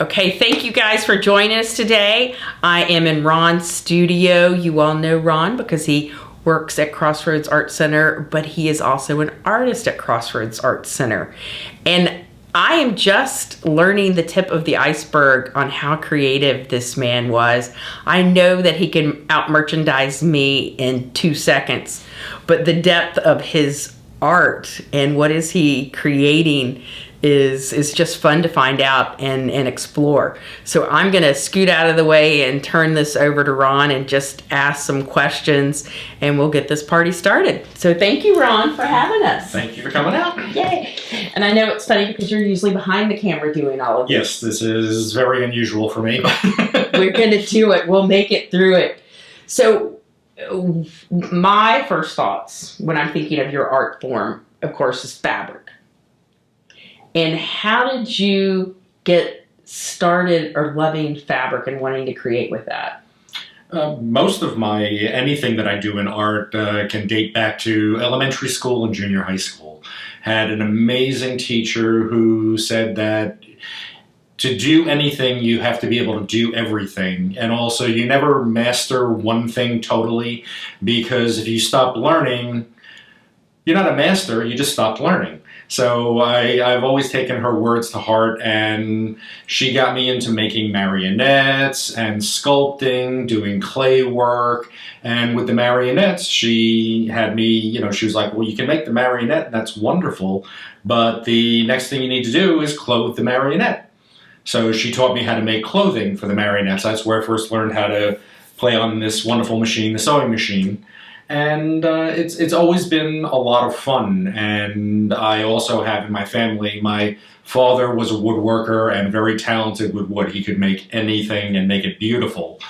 Okay, thank you guys for joining us today. I am in Ron's studio. You all know Ron because he works at Crossroads Art Center, but he is also an artist at Crossroads Art Center. And I am just learning the tip of the iceberg on how creative this man was. I know that he can out-merchandise me in 2 seconds, but the depth of his art and what is he creating is just fun to find out and explore. So I'm going to scoot out of the way and turn this over to Ron and just ask some questions, and we'll get this party started. So thank you, Ron, for having us. Thank you for coming out. Yay. And I know it's funny because you're usually behind the camera doing all of this. Yes, this is very unusual for me. We're going to do it. We'll make it through it. So my first thoughts when I'm thinking of your art form, of course, is fabric. And how did you get started or loving fabric and wanting to create with that? Most of anything that I do in art can date back to elementary school and junior high school. Had an amazing teacher who said that to do anything, you have to be able to do everything. And also, you never master one thing totally, because if you stop learning, you're not a master, you just stopped learning. So I've always taken her words to heart, and she got me into making marionettes and sculpting, doing clay work. And with the marionettes, she had me, she was like, well, you can make the marionette, and that's wonderful, but the next thing you need to do is clothe the marionette. So she taught me how to make clothing for the marionettes. That's where I first learned how to play on this wonderful machine, the sewing machine. And it's always been a lot of fun. And I also have in my family, my father was a woodworker and very talented with wood. He could make anything and make it beautiful.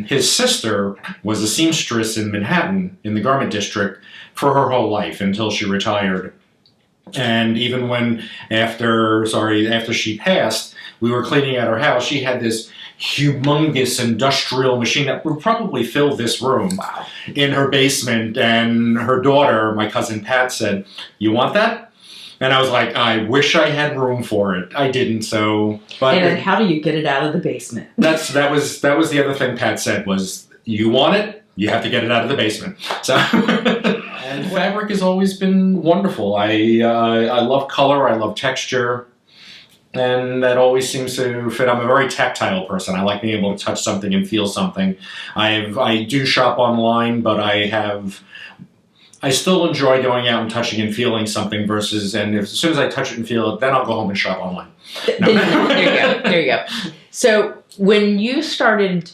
His sister was a seamstress in Manhattan, in the garment district, for her whole life until she retired. And even after she passed, we were cleaning out her house, she had this humongous industrial machine that would probably fill this room in her basement. And her daughter, my cousin Pat, said, "You want that?" And I was like, I wish I had room for it. I didn't, so. But and how do you get it out of the basement? That was the other thing Pat said was, you want it, you have to get it out of the basement. So. And fabric has always been wonderful. I love color, I love texture. And that always seems to fit. I'm a very tactile person. I like being able to touch something and feel something. I do shop online, but I still enjoy going out and touching and feeling something versus, and as soon as I touch it and feel it, then I'll go home and shop online. No. There you go. So when you started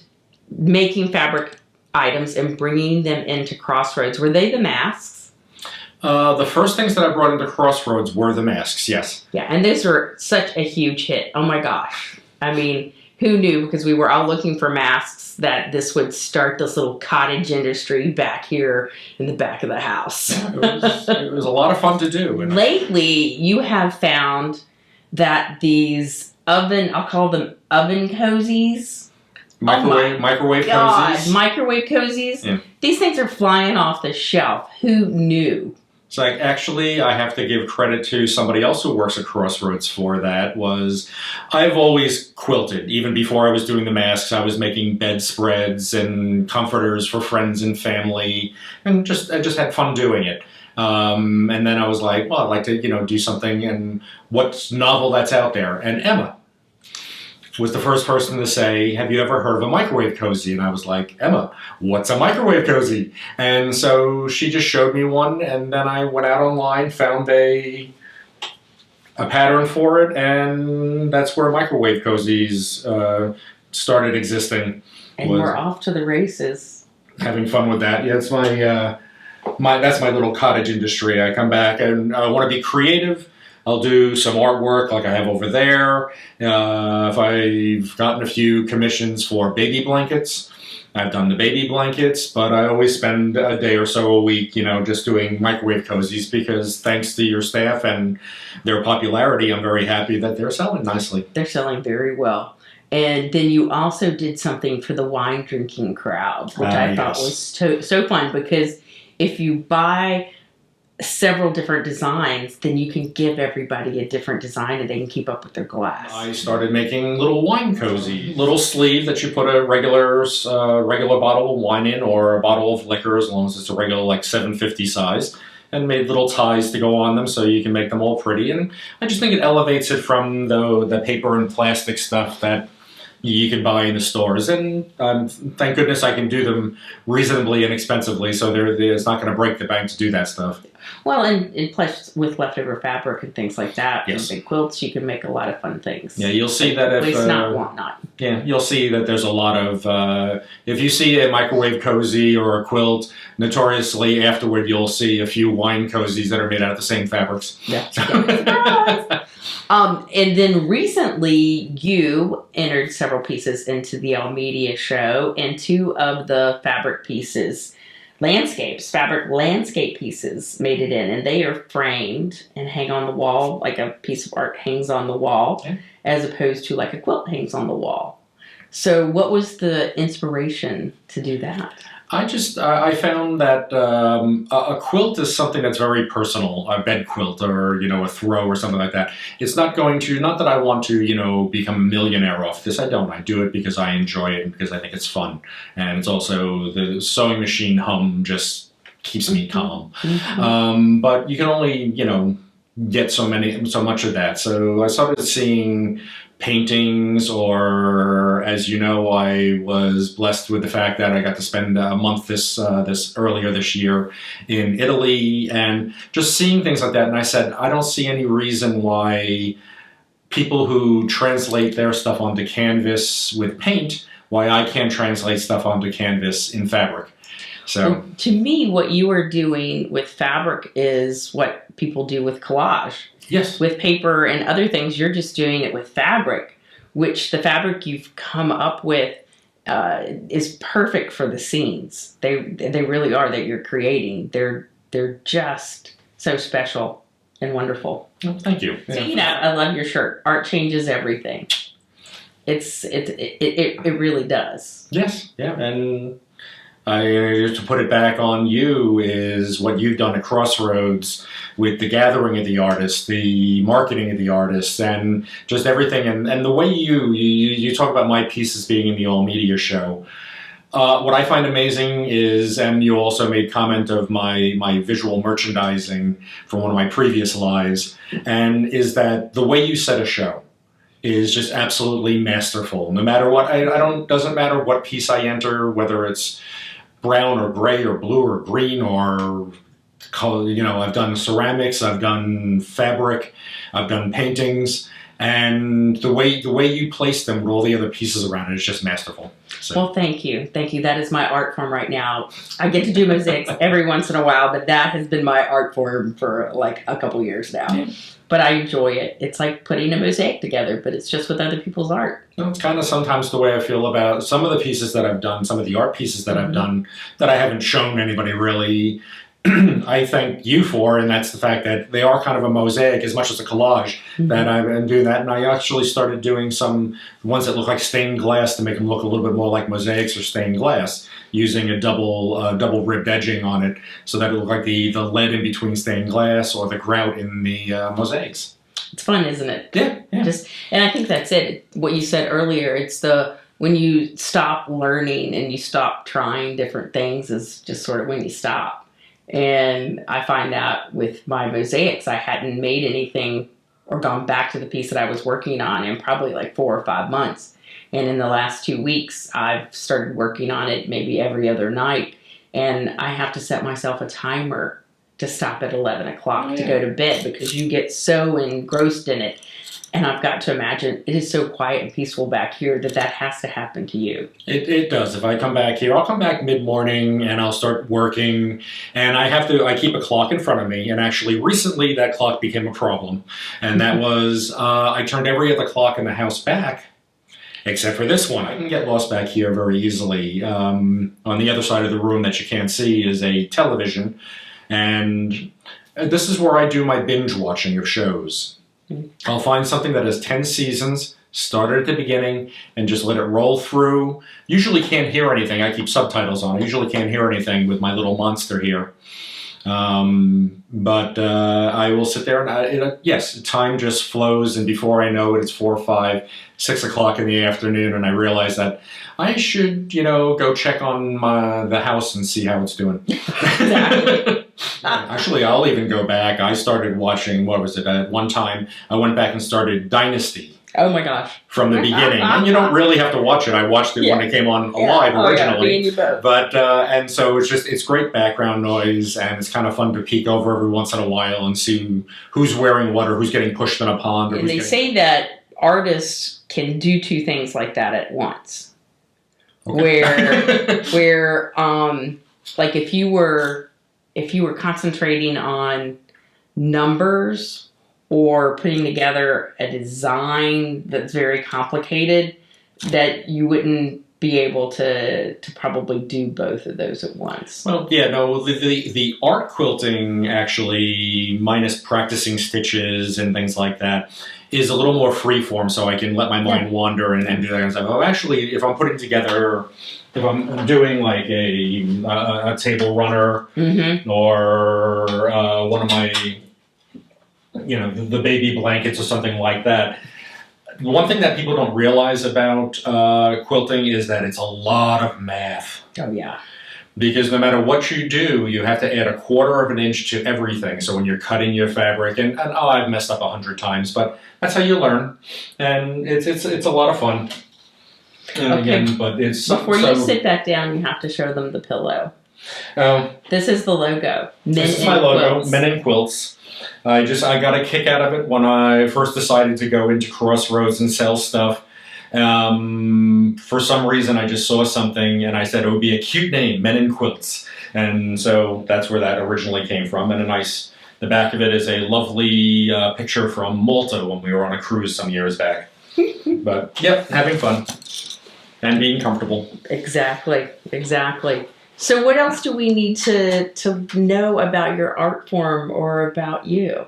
making fabric items and bringing them into Crossroads, were they the masks? The first things that I brought into Crossroads were the masks, yes. Yeah, and those were such a huge hit. Oh my gosh. I mean, who knew? Because we were all looking for masks that this would start this little cottage industry back here in the back of the house. Yeah, it was a lot of fun to do. Lately, you have found that these I'll call them oven cozies. Microwave cozies. Microwave cozies. Yeah. These things are flying off the shelf. Who knew? It's like, actually, I have to give credit to somebody else who works at Crossroads for that. I've always quilted. Even before I was doing the masks, I was making bedspreads and comforters for friends and family, and I just had fun doing it. And then I was like, well, I'd like to, do something, and what's novel that's out there? And Emma was the first person to say, have you ever heard of a microwave cozy? And I was like, Emma, what's a microwave cozy? And so she just showed me one, and then I went out online, found a pattern for it, and that's where microwave cozies started existing. And we're off to the races. Having fun with that. Yeah, it's that's my little cottage industry. I come back and I want to be creative. I'll do some artwork like I have over there. If I've gotten a few commissions for baby blankets, I've done the baby blankets, but I always spend a day or so a week, just doing microwave cozies, because thanks to your staff and their popularity, I'm very happy that they're selling nicely. They're selling very well. And then you also did something for the wine drinking crowd, which I thought was so fun, because if you buy several different designs, then you can give everybody a different design and they can keep up with their glass. I started making little wine cozy, little sleeve that you put a regular bottle of wine in, or a bottle of liquor, as long as it's a regular like 750 size, and made little ties to go on them so you can make them all pretty. And I just think it elevates it from the paper and plastic stuff that you can buy in the stores. And thank goodness I can do them reasonably inexpensively, so it's not going to break the bank to do that stuff. Well, and plus with leftover fabric and things like that, Yes. and big quilts, you can make a lot of fun things. Yeah, you'll see that if... At least not whatnot. Yeah, you'll see that there's a lot of... if you see a microwave cozy or a quilt, notoriously afterward you'll see a few wine cozies that are made out of the same fabrics. Yeah. And then recently you entered several pieces into the All Media show, and 2 of the fabric pieces, fabric landscape pieces made it in, and they are framed and hang on the wall like a piece of art hangs on the wall, as opposed to like a quilt hangs on the wall. So what was the inspiration to do that? I found that a quilt is something that's very personal, a bed quilt or, a throw or something like that. It's not that I want to, become a millionaire off this. I don't. I do it because I enjoy it and because I think it's fun. And it's also the sewing machine hum just keeps me calm. Mm-hmm. But you can only, get so much of that. So I started seeing paintings, or as you know, I was blessed with the fact that I got to spend a month this earlier this year in Italy, and just seeing things like that. And I said, I don't see any reason why people who translate their stuff onto canvas with paint, why I can't translate stuff onto canvas in fabric. So to me, what you are doing with fabric is what people do with collage. Yes. With paper and other things, you're just doing it with fabric, which the fabric you've come up with is perfect for the scenes. They really are that you're creating. They're just so special and wonderful. Oh, thank you. So I love your shirt. Art changes everything. It really does. Yes. Yeah. And to put it back on you is what you've done at Crossroads with the gathering of the artists, the marketing of the artists, and just everything. And the way you talk about my pieces being in the All Media show. What I find amazing is, and you also made comment of my visual merchandising from one of my previous lives, and is that the way you set a show is just absolutely masterful. No matter what, doesn't matter what piece I enter, whether it's brown or gray or blue or green or color. I've done ceramics, I've done fabric, I've done paintings, and the way you place them with all the other pieces around it is just masterful. So. Well, thank you. That is my art form right now. I get to do mosaics every once in a while, but that has been my art form for like a couple years now. Yeah. But I enjoy it. It's like putting a mosaic together, but it's just with other people's art. It's kind of sometimes the way I feel about some of the pieces that I've done, some of the art pieces that I've done that I haven't shown anybody really. I thank you for, and that's the fact that they are kind of a mosaic as much as a collage, that I've been doing that. And I actually started doing some ones that look like stained glass to make them look a little bit more like mosaics or stained glass, using a double ribbed edging on it so that it looked like the lead in between stained glass or the grout in the mosaics. It's fun, isn't it? Yeah. And I think that's it. What you said earlier, it's when you stop learning and you stop trying different things is just sort of when you stop. And I find that with my mosaics, I hadn't made anything or gone back to the piece that I was working on in probably like 4 or 5 months. And in the last 2 weeks, I've started working on it maybe every other night. And I have to set myself a timer to stop at 11 o'clock to go to bed because you get so engrossed in it. And I've got to imagine it is so quiet and peaceful back here that has to happen to you. It does. If I come back here, I'll come back mid-morning and I'll start working. And I keep a clock in front of me. And actually, recently, that clock became a problem. And that was, I turned every other clock in the house back, except for this one. I can get lost back here very easily. On the other side of the room that you can't see is a television. And this is where I do my binge watching of shows. I'll find something that has 10 seasons, start it at the beginning, and just let it roll through. Usually can't hear anything. I keep subtitles on. I usually can't hear anything with my little monster here. But I will sit there and yes, time just flows, and before I know it, it's 4, 5, 6 o'clock in the afternoon, and I realize that I should, go check on the house and see how it's doing. Exactly. Actually, I'll even go back. I started watching, what was it? At one time, I went back and started Dynasty. Oh my gosh. From the beginning. And you don't really have to watch it. I watched it when it came on live originally. Me and you both. But, and so it's great background noise, and it's kind of fun to peek over every once in a while and see who's wearing what or who's getting pushed in a pond. Or And they say that artists can do two things like that at once. Okay. Where, like if you were concentrating on numbers or putting together a design that's very complicated, that you wouldn't be able to probably do both of those at once. Well, yeah, no, the art quilting, actually, minus practicing stitches and things like that, is a little more freeform, so I can let my mind wander and do that kind of stuff. Oh, actually, if I'm putting together, if I'm doing like a table runner, or one of my, the baby blankets or something like that. One thing that people don't realize about quilting is that it's a lot of math. Oh, yeah. Because no matter what you do, you have to add 1/4 of an inch to everything. So when you're cutting your fabric, and I've messed up 100 times, but that's how you learn. And it's a lot of fun. And Okay. again, but it's Before you sit back down, you have to show them the pillow. This is the logo. This is my logo, Men in Quilts. I got a kick out of it when I first decided to go into Crossroads and sell stuff. For some reason, I just saw something and I said it would be a cute name, Men in Quilts. And so that's where that originally came from. And the back of it is a lovely picture from Malta when we were on a cruise some years back. But, yep, having fun and being comfortable. Exactly. So what else do we need to know about your art form or about you?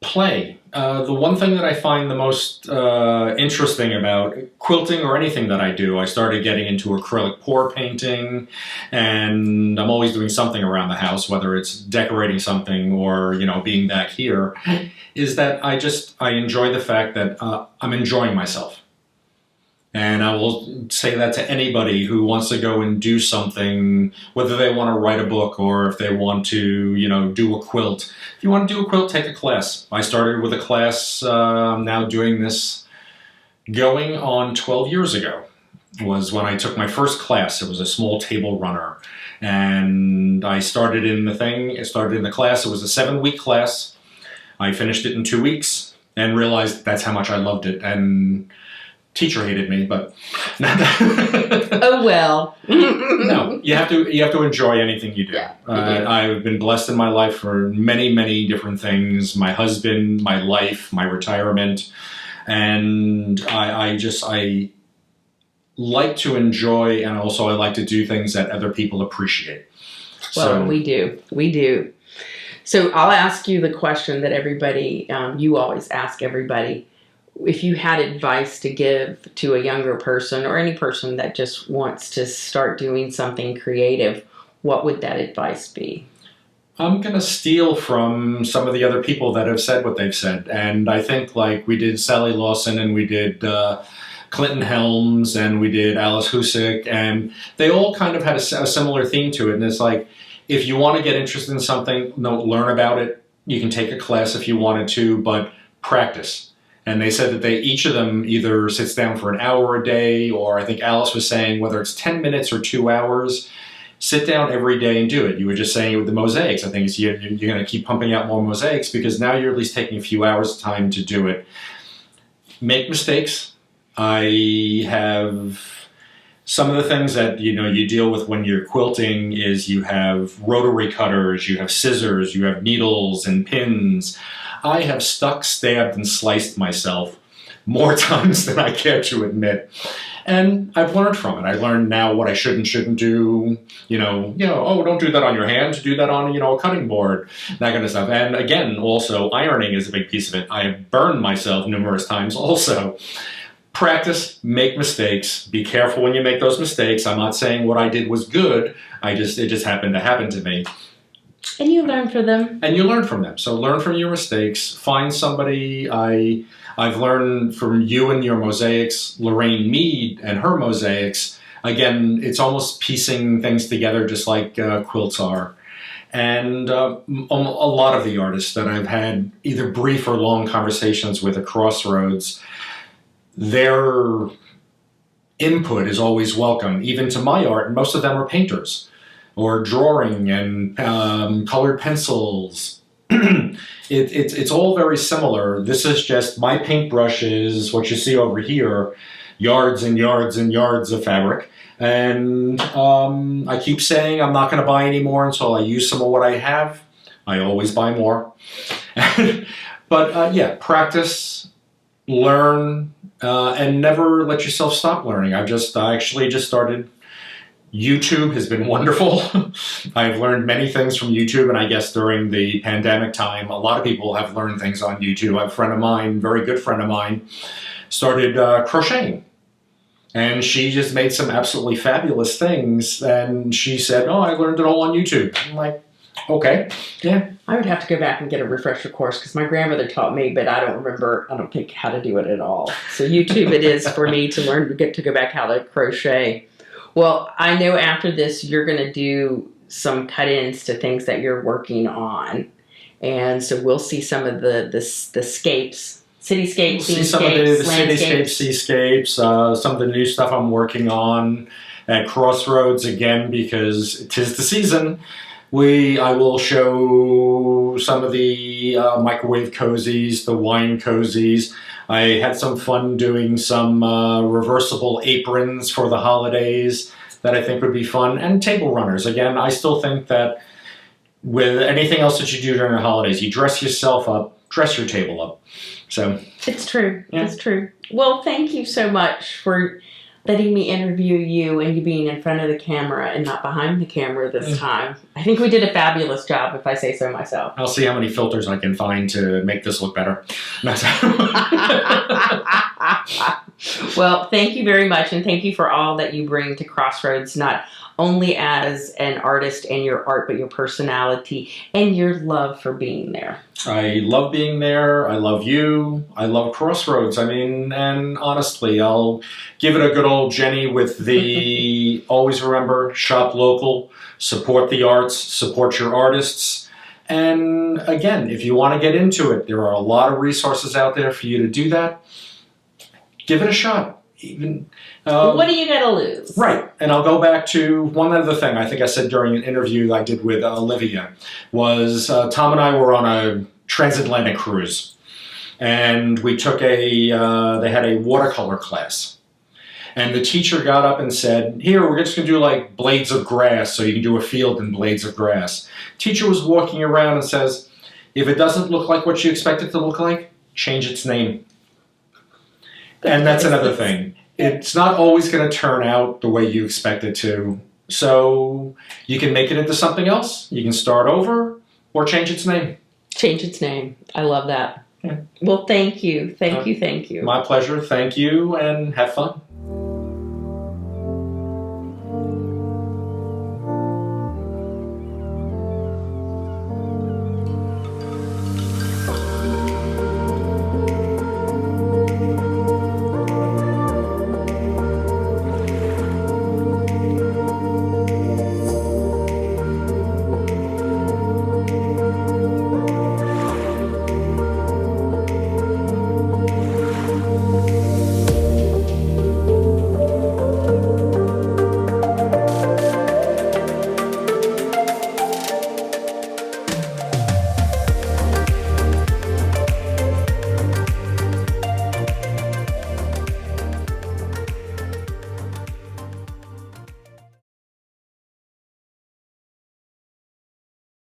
Play. The one thing that I find the most interesting about quilting or anything that I do, I started getting into acrylic pour painting, and I'm always doing something around the house, whether it's decorating something or, being back here, is that I enjoy the fact that I'm enjoying myself. And I will say that to anybody who wants to go and do something, whether they want to write a book or if they want to, do a quilt. If you want to do a quilt, take a class. I started with a class, I'm now doing this going on 12 years ago, was when I took my first class. It was a small table runner. And I started in the class. It was a 7-week class. I finished it in 2 weeks and realized that's how much I loved it. And teacher hated me, but oh well. No, you have to enjoy anything you do. Yeah, I've been blessed in my life for many, many different things. My husband, my life, my retirement, and I like to enjoy, and also I like to do things that other people appreciate. Well, we do. So I'll ask you the question that everybody, you always ask everybody. If you had advice to give to a younger person or any person that just wants to start doing something creative, what would that advice be? I'm going to steal from some of the other people that have said what they've said. And I think like we did Sally Lawson and we did Clinton Helms and we did Alice Husick, and they all kind of had a similar theme to it. And it's like, if you want to get interested in something, learn about it. You can take a class if you wanted to, but practice. And they said that each of them either sits down for an hour a day, or I think Alice was saying whether it's 10 minutes or 2 hours, sit down every day and do it. You were just saying it with the mosaics. I think you're going to keep pumping out more mosaics because now you're at least taking a few hours time to do it. Make mistakes. I have some of the things that you deal with when you're quilting is you have rotary cutters, you have scissors, you have needles and pins. I have stuck, stabbed, and sliced myself more times than I care to admit. And I've learned from it. I learned now what I should and shouldn't do. Don't do that on your hand. Do that on, a cutting board, that kind of stuff. And again, also, ironing is a big piece of it. I have burned myself numerous times also. practice, make mistakes, be careful when you make those mistakes. I'm not saying what I did was good. It just happened to happen to me. And you learn from them. And you learn from them. So learn from your mistakes. Find somebody. I've learned from you and your mosaics, Lorraine Mead and her mosaics. Again, it's almost piecing things together just like quilts are. And a lot of the artists that I've had either brief or long conversations with at Crossroads, their input is always welcome, even to my art. And most of them are painters or drawing and colored pencils. It's all very similar. This is just my paintbrush is what you see over here, yards and yards and yards of fabric. And I keep saying I'm not going to buy any more until I use some of what I have. I always buy more. But yeah, practice, learn, and never let yourself stop learning. I actually just started. YouTube has been wonderful. I've learned many things from YouTube, and I guess during the pandemic time, a lot of people have learned things on YouTube. I have a friend of mine, very good friend of mine, started crocheting. And she just made some absolutely fabulous things. And she said, oh, I learned it all on YouTube. I'm like, okay, yeah. I would have to go back and get a refresher course because my grandmother taught me, but I don't think how to do it at all. So YouTube it is for me to learn, to get to go back how to crochet. Well, I know after this you're going to do some cut-ins to things that you're working on. And so we'll see some of the scapes. Cityscapes, see some of the cityscapes, seascapes, some of the new stuff I'm working on at Crossroads again because 'tis the season. I will show some of the microwave cozies, the wine cozies. I had some fun doing some reversible aprons for the holidays that I think would be fun, and table runners. Again, I still think that with anything else that you do during the holidays, you dress yourself up, dress your table up. So it's true. Yeah. It's true. Well, thank you so much for letting me interview you and you being in front of the camera and not behind the camera this time. I think we did a fabulous job, if I say so myself. I'll see how many filters I can find to make this look better. Well, thank you very much, and thank you for all that you bring to Crossroads, not only as an artist and your art, but your personality and your love for being there. I love being there. I love you. I love Crossroads. I mean, and honestly, I'll give it a good old Jenny with the always remember, shop local, support the arts, support your artists. And again, if you want to get into it, there are a lot of resources out there for you to do that. Give it a shot. Even what do you got to lose? Right. And I'll go back to one other thing I think I said during an interview I did with Olivia was Tom and I were on a transatlantic cruise. And we took they had a watercolor class. And the teacher got up and said, here, we're just going to do like blades of grass so you can do a field in blades of grass. Teacher was walking around and says, if it doesn't look like what you expect it to look like, change its name. And that's another thing. It's not always going to turn out the way you expect it to. So you can make it into something else. You can start over or change its name. Change its name. I love that. Yeah. Well, thank you. Thank you. My pleasure. Thank you, and have fun.